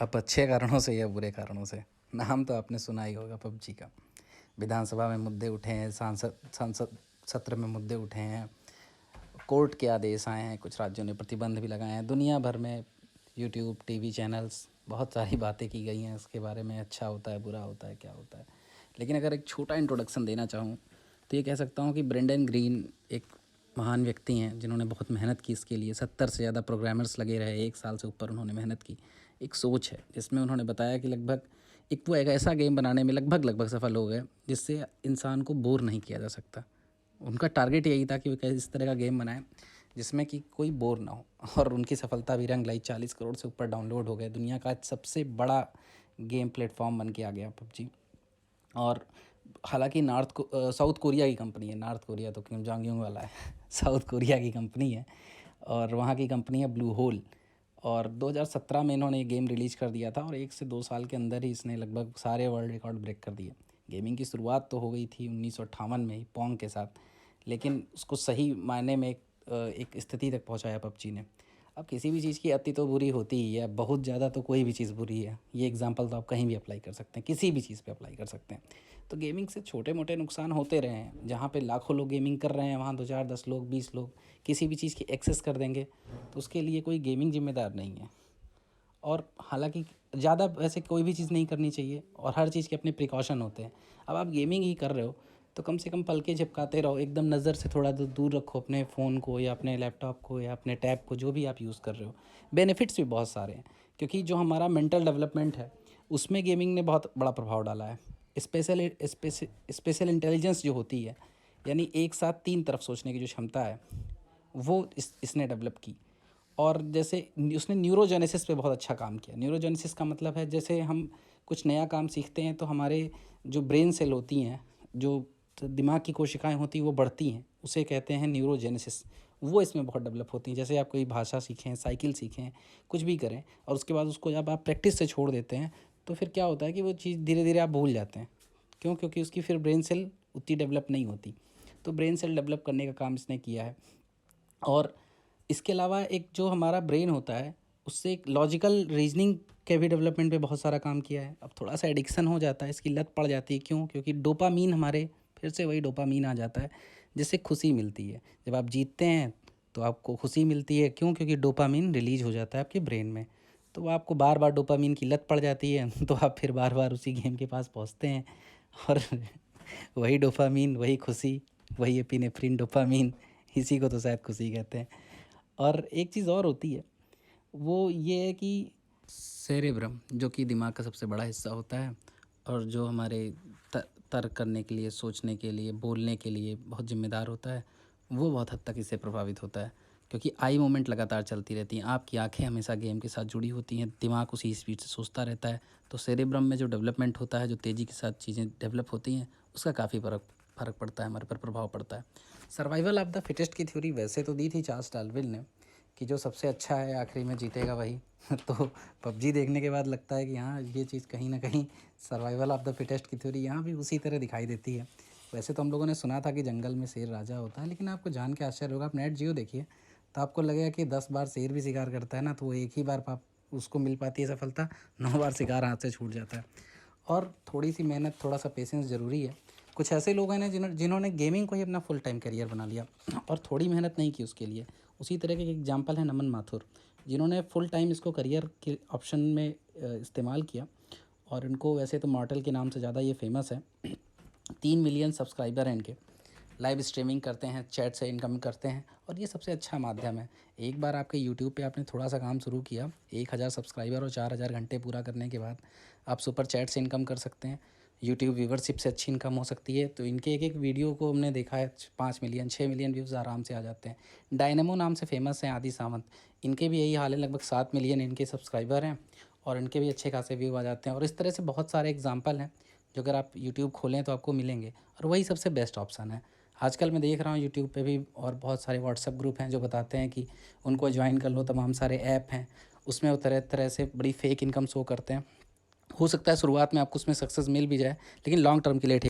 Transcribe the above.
अब अच्छे कारणों से या बुरे कारणों से, नाम तो आपने सुना ही होगा पबजी का। विधानसभा में मुद्दे उठे हैं, संसद सत्र में मुद्दे उठे हैं, कोर्ट के आदेश आए हैं, कुछ राज्यों ने प्रतिबंध भी लगाए हैं। दुनिया भर में यूट्यूब, टीवी चैनल्स, बहुत सारी बातें की गई हैं इसके बारे में, अच्छा होता है, बुरा होता है, क्या होता है। लेकिन अगर एक छोटा इंट्रोडक्शन देना चाहूँ तो ये कह सकता हूँ कि ब्रेंडन ग्रीन एक महान व्यक्ति हैं जिन्होंने बहुत मेहनत की इसके लिए। 70 से ज़्यादा प्रोग्रामर्स लगे रहे, 1 साल से ऊपर उन्होंने मेहनत की। एक सोच है जिसमें उन्होंने बताया कि लगभग एक ऐसा गेम बनाने में लगभग सफल हो गए जिससे इंसान को बोर नहीं किया जा सकता। उनका टारगेट यही था कि वो इस तरह का गेम बनाएं जिसमें कि कोई बोर ना हो, और उनकी सफलता भी रंग लाई। 40 करोड़ से ऊपर डाउनलोड हो गए। दुनिया का सबसे बड़ा गेम प्लेटफॉर्म बन के आ गया पबजी। और हालांकि साउथ कोरिया की कंपनी है। नॉर्थ कोरिया तो किम जोंग यूंग वाला है साउथ कोरिया की कंपनी है, और वहाँ की कंपनी है ब्लू होल। और 2017 में इन्होंने ये गेम रिलीज़ कर दिया था, और 1 से 2 साल के अंदर ही इसने लगभग सारे वर्ल्ड रिकॉर्ड ब्रेक कर दिए। गेमिंग की शुरुआत तो हो गई थी 1958 में ही पोंग के साथ, लेकिन उसको सही मायने में एक स्थिति तक पहुंचाया पबजी ने। अब किसी भी चीज़ की अति तो बुरी होती ही है, बहुत ज़्यादा तो कोई भी चीज़ बुरी है। ये एग्जांपल तो आप कहीं भी अप्लाई कर सकते हैं, किसी भी चीज़ पे अप्लाई कर सकते हैं। तो गेमिंग से छोटे मोटे नुकसान होते रहे हैं। जहाँ पे लाखों लोग गेमिंग कर रहे हैं, वहाँ 2 4 10 लोग 20 लोग किसी भी चीज़ की एक्सेस कर देंगे, तो उसके लिए कोई गेमिंग जिम्मेदार नहीं है। और हालांकि ज़्यादा वैसे कोई भी चीज़ नहीं करनी चाहिए, और हर चीज़ के अपने प्रिकॉशन होते हैं। अब आप गेमिंग ही कर रहे हो तो कम से कम पलके झपकाते रहो, एकदम नज़र से थोड़ा दूर रखो अपने फ़ोन को या अपने लैपटॉप को या अपने टैब को, जो भी आप यूज़ कर रहे हो। बेनिफिट्स भी बहुत सारे हैं, क्योंकि जो हमारा मेंटल डेवलपमेंट है उसमें गेमिंग ने बहुत बड़ा प्रभाव डाला है। स्पेशल इंटेलिजेंस जो होती है, यानी एक साथ 3 तरफ सोचने की जो क्षमता है, वो इसने डेवलप की। और जैसे उसने न्यूरोजेनेसिस पे बहुत अच्छा काम किया। न्यूरोजेनेसिस का मतलब है जैसे हम कुछ नया काम सीखते हैं तो हमारे जो ब्रेन सेल होती हैं, जो दिमाग की कोशिकाएं होती हैं, वो बढ़ती हैं, उसे कहते हैं न्यूरोजेनेसिस। वो इसमें बहुत डेवलप होती हैं। जैसे आप कोई भाषा सीखें, साइकिल सीखें, कुछ भी करें, और उसके बाद उसको जब आप प्रैक्टिस से छोड़ देते हैं तो फिर क्या होता है कि वो चीज़ धीरे धीरे आप भूल जाते हैं। क्यों? क्योंकि उसकी फिर ब्रेन सेल उतनी डेवलप नहीं होती। तो ब्रेन सेल डेवलप करने का काम इसने किया है। और इसके अलावा एक जो हमारा ब्रेन होता है, उससे एक लॉजिकल रीजनिंग के भी डेवलपमेंट पे बहुत सारा काम किया है। अब थोड़ा सा एडिक्शन हो जाता है, इसकी लत पड़ जाती है। क्यों? क्योंकि डोपामीन, हमारे फिर से वही डोपामीन आ जाता है जिससे खुशी मिलती है। जब आप जीतते हैं तो आपको खुशी मिलती है। क्यों? क्योंकि डोपामीन रिलीज हो जाता है आपके ब्रेन में। तो आपको बार बार डोपामीन की लत पड़ जाती है तो आप फिर बार बार उसी गेम के पास पहुँचते हैं, और वही डोपामीन, वही खुशी, वही एपिनेफ्रिन डोपामीन, इसी को तो शायद खुशी कहते हैं। और एक चीज़ और होती है, वो ये है कि सेरेब्रम, जो कि दिमाग का सबसे बड़ा हिस्सा होता है, और जो हमारे तर्क करने के लिए, सोचने के लिए, बोलने के लिए बहुत जिम्मेदार होता है, वो बहुत हद तक इससे प्रभावित होता है। क्योंकि आई मूवमेंट लगातार चलती रहती हैं, आपकी आंखें हमेशा गेम के साथ जुड़ी होती हैं, दिमाग उसी स्पीड से सोचता रहता है। तो सेरेब्रम में जो डेवलपमेंट होता है, जो तेज़ी के साथ चीज़ें डेवलप होती हैं, उसका काफ़ी फ़र्क पड़ता है, हमारे पर प्रभाव पड़ता है। सर्वाइवल ऑफ द फिटेस्ट की थ्योरी वैसे तो दी थी चार्ल्स डार्विन ने, कि जो सबसे अच्छा है आखिरी में जीतेगा वही। तो पबजी देखने के बाद लगता है कि हाँ, ये चीज़ कहीं ना कहीं सर्वाइवल ऑफ द फिटेस्ट की थ्योरी यहाँ भी उसी तरह दिखाई देती है। वैसे तो हम लोगों ने सुना था कि जंगल में शेर राजा होता है, लेकिन आपको जान के आश्चर्य होगा, आप नेट जियो देखिए तो आपको लगेगा कि 10 बार शेर भी शिकार करता है ना, तो वो एक ही बार उसको मिल पाती है सफलता, 9 बार शिकार हाथ से छूट जाता है। और थोड़ी सी मेहनत, थोड़ा सा पेशेंस ज़रूरी है। कुछ ऐसे लोग हैं ना जिन्होंने गेमिंग को ही अपना फुल टाइम करियर बना लिया और थोड़ी मेहनत नहीं की उसके लिए। उसी तरह के एग्जांपल है नमन माथुर, जिन्होंने फुल टाइम इसको करियर के ऑप्शन में इस्तेमाल किया, और इनको वैसे तो मॉर्टल के नाम से ज़्यादा ये फेमस है। 3 मिलियन सब्सक्राइबर हैं इनके, लाइव स्ट्रीमिंग करते हैं, चैट से इनकम करते हैं, और ये सबसे अच्छा माध्यम है। एक बार आपके यूट्यूब पे आपने थोड़ा सा काम शुरू किया, 1000 सब्सक्राइबर और 4000 घंटे पूरा करने के बाद आप सुपर चैट से इनकम कर सकते हैं। यूट्यूब व्यूवरशिप से अच्छी इनकम हो सकती है। तो इनके एक एक वीडियो को हमने देखा है 5 मिलियन 6 मिलियन व्यूज़ आराम से आ जाते हैं। डायनेमो नाम से फेमस हैं आदि सावंत, इनके भी यही हाल है, लगभग 7 मिलियन इनके सब्सक्राइबर हैं, और इनके भी अच्छे खासे व्यू आ जाते हैं। और इस तरह से बहुत सारे एग्जाम्पल हैं जो अगर आप यूट्यूब खोलें तो आपको मिलेंगे, और वही सबसे बेस्ट ऑप्शन है। आजकल मैं देख रहा हूँ यूट्यूब पे भी, और बहुत सारे व्हाट्सएप ग्रुप हैं जो बताते हैं कि उनको ज्वाइन कर लो, तमाम सारे ऐप हैं, उसमें वो तरह तरह से बड़ी फेक इनकम शो करते हैं। हो सकता है शुरुआत में आपको उसमें सक्सेस मिल भी जाए, लेकिन लॉन्ग टर्म के लिए ठीक